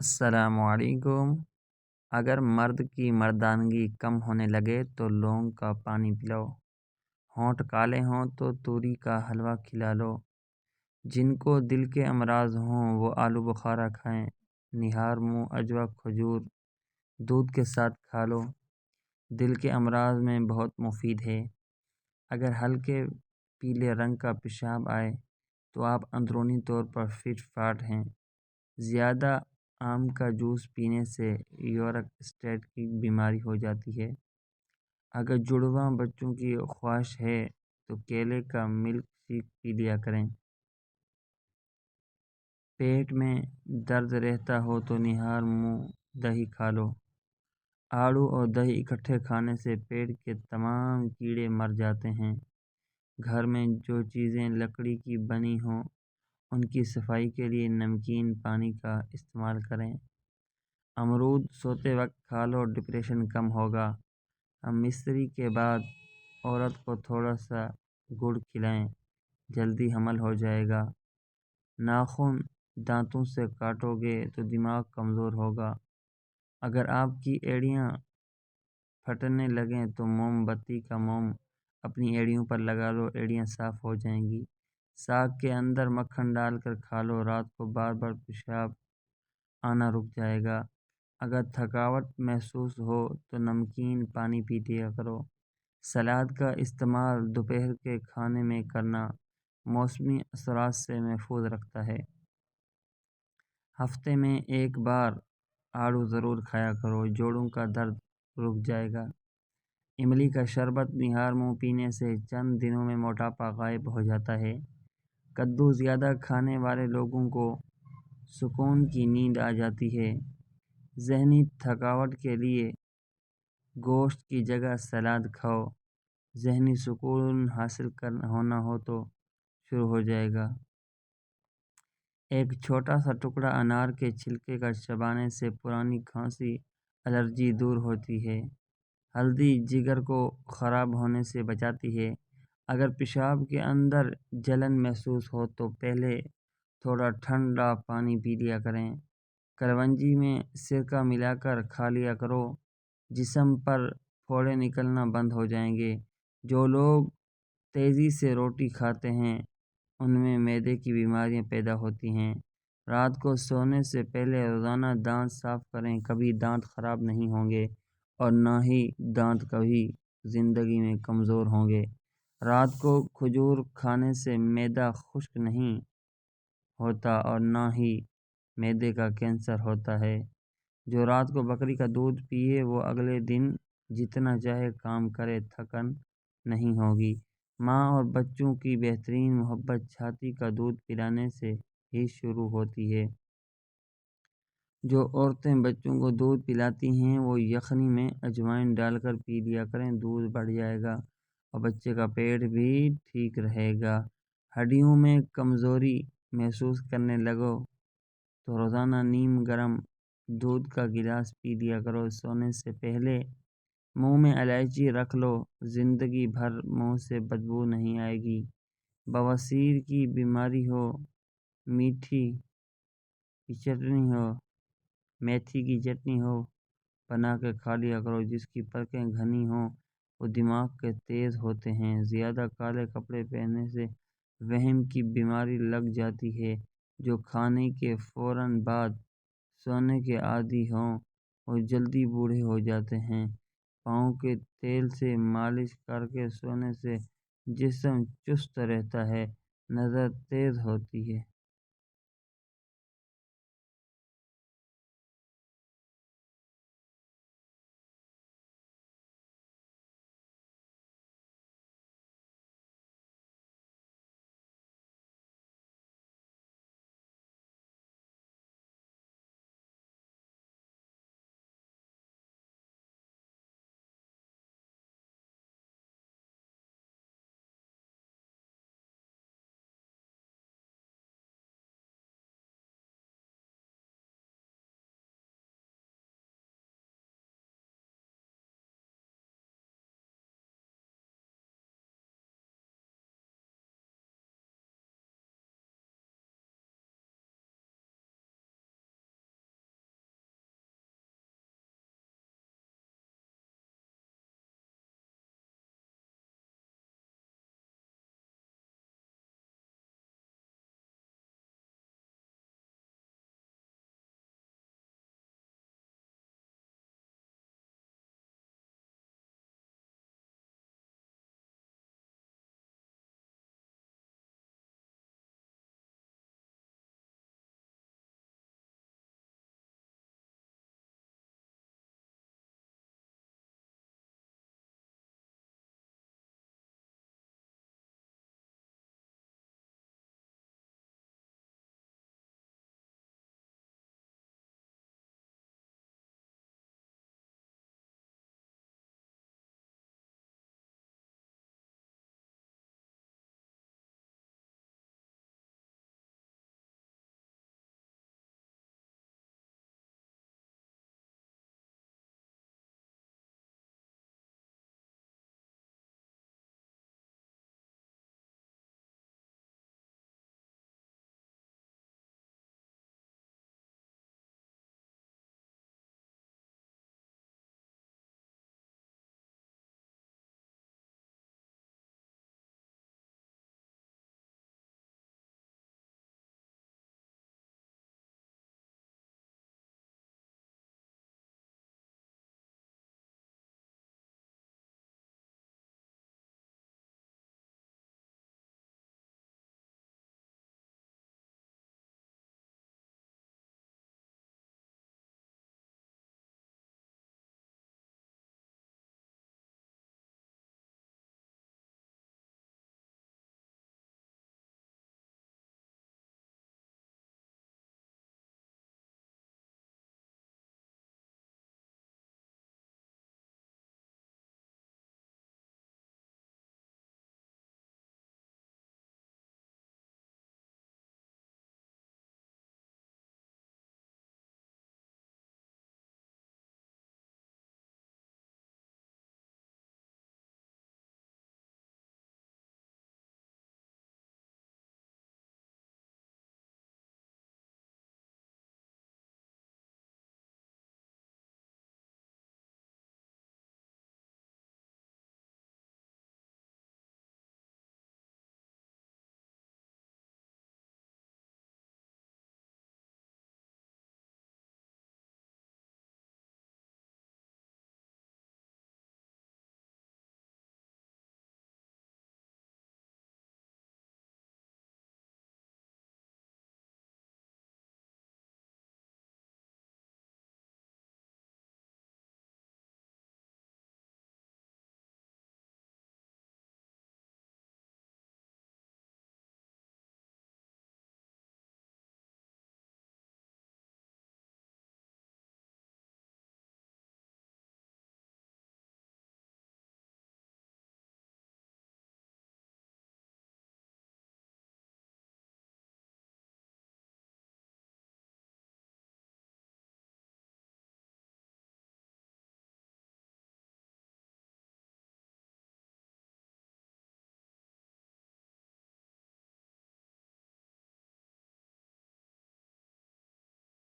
السلام علیکم۔ اگر مرد کی مردانگی کم ہونے لگے تو لونگ کا پانی پلاؤ، ہونٹ کالے ہوں تو توری کا حلوہ کھلا لو، جن کو دل کے امراض ہوں وہ آلو بخارا کھائیں، نہار منہ اجوا کھجور دودھ کے ساتھ کھا لو، دل کے امراض میں بہت مفید ہے۔ اگر ہلکے پیلے رنگ کا پیشاب آئے تو آپ اندرونی طور پر فٹ فاٹ ہیں۔ زیادہ آم کا جوس پینے سے یورک اسٹیٹ کی بیماری ہو جاتی ہے۔ اگر جڑواں بچوں کی خواہش ہے تو کیلے کا ملک شیک پی لیا کریں۔ پیٹ میں درد رہتا ہو تو نہار منہ دہی کھا لو۔ آڑو اور دہی اکٹھے کھانے سے پیٹ کے تمام کیڑے مر جاتے ہیں۔ گھر میں جو چیزیں لکڑی کی بنی ہوں ان کی صفائی کے لیے نمکین پانی کا استعمال کریں۔ امرود سوتے وقت کھا لو، ڈپریشن کم ہوگا۔ مستری کے بعد عورت کو تھوڑا سا گڑ کھلائیں، جلدی حمل ہو جائے گا۔ ناخن دانتوں سے کاٹو گے تو دماغ کمزور ہوگا۔ اگر آپ کی ایڑیاں پھٹنے لگیں تو موم بتی کا موم اپنی ایڑیوں پر لگا لو، ایڑیاں صاف ہو جائیں گی۔ ساگ کے اندر مکھن ڈال کر کھا لو، رات کو بار بار پیشاب آنا رک جائے گا۔ اگر تھکاوٹ محسوس ہو تو نمکین پانی پی لیا کرو۔ سلاد کا استعمال دوپہر کے کھانے میں کرنا موسمی اثرات سے محفوظ رکھتا ہے۔ ہفتے میں ایک بار آڑو ضرور کھایا کرو، جوڑوں کا درد رک جائے گا۔ املی کا شربت نہار منہ پینے سے چند دنوں میں موٹاپا غائب ہو جاتا ہے۔ کدو زیادہ کھانے والے لوگوں کو سکون کی نیند آ جاتی ہے۔ ذہنی تھکاوٹ کے لیے گوشت کی جگہ سلاد کھاؤ، ذہنی سکون حاصل ہونا ہو تو شروع ہو جائے گا۔ ایک چھوٹا سا ٹکڑا انار کے چھلکے کا چبانے سے پرانی کھانسی الرجی دور ہوتی ہے۔ ہلدی جگر کو خراب ہونے سے بچاتی ہے۔ اگر پیشاب کے اندر جلن محسوس ہو تو پہلے تھوڑا ٹھنڈا پانی پی لیا کریں۔ کلونجی میں سرکہ ملا کر کھا لیا کرو، جسم پر پھوڑے نکلنا بند ہو جائیں گے۔ جو لوگ تیزی سے روٹی کھاتے ہیں ان میں معدے کی بیماریاں پیدا ہوتی ہیں۔ رات کو سونے سے پہلے روزانہ دانت صاف کریں، کبھی دانت خراب نہیں ہوں گے اور نہ ہی دانت کبھی زندگی میں کمزور ہوں گے۔ رات کو کھجور کھانے سے معدہ خشک نہیں ہوتا اور نہ ہی معدے کا کینسر ہوتا ہے۔ جو رات کو بکری کا دودھ پیے وہ اگلے دن جتنا چاہے کام کرے، تھکن نہیں ہوگی۔ ماں اور بچوں کی بہترین محبت چھاتی کا دودھ پلانے سے ہی شروع ہوتی ہے۔ جو عورتیں بچوں کو دودھ پلاتی ہیں وہ یخنی میں اجوائن ڈال کر پی لیا کریں، دودھ بڑھ جائے گا اور بچے کا پیٹ بھی ٹھیک رہے گا۔ ہڈیوں میں کمزوری محسوس کرنے لگو تو روزانہ نیم گرم دودھ کا گلاس پی لیا کرو۔ سونے سے پہلے منہ میں الائچی رکھ لو، زندگی بھر منہ سے بدبو نہیں آئے گی۔ بواسیر کی بیماری ہو، میتھی کی چٹنی ہو بنا کے کھا لیا کرو، جس کی پلکیں گھنی ہوں وہ دماغ کے تیز ہوتے ہیں۔ زیادہ کالے کپڑے پہننے سے وہم کی بیماری لگ جاتی ہے۔ جو کھانے کے فوراً بعد سونے کے عادی ہوں وہ جلدی بوڑھے ہو جاتے ہیں۔ پاؤں کے تیل سے مالش کر کے سونے سے جسم چست رہتا ہے، نظر تیز ہوتی ہے۔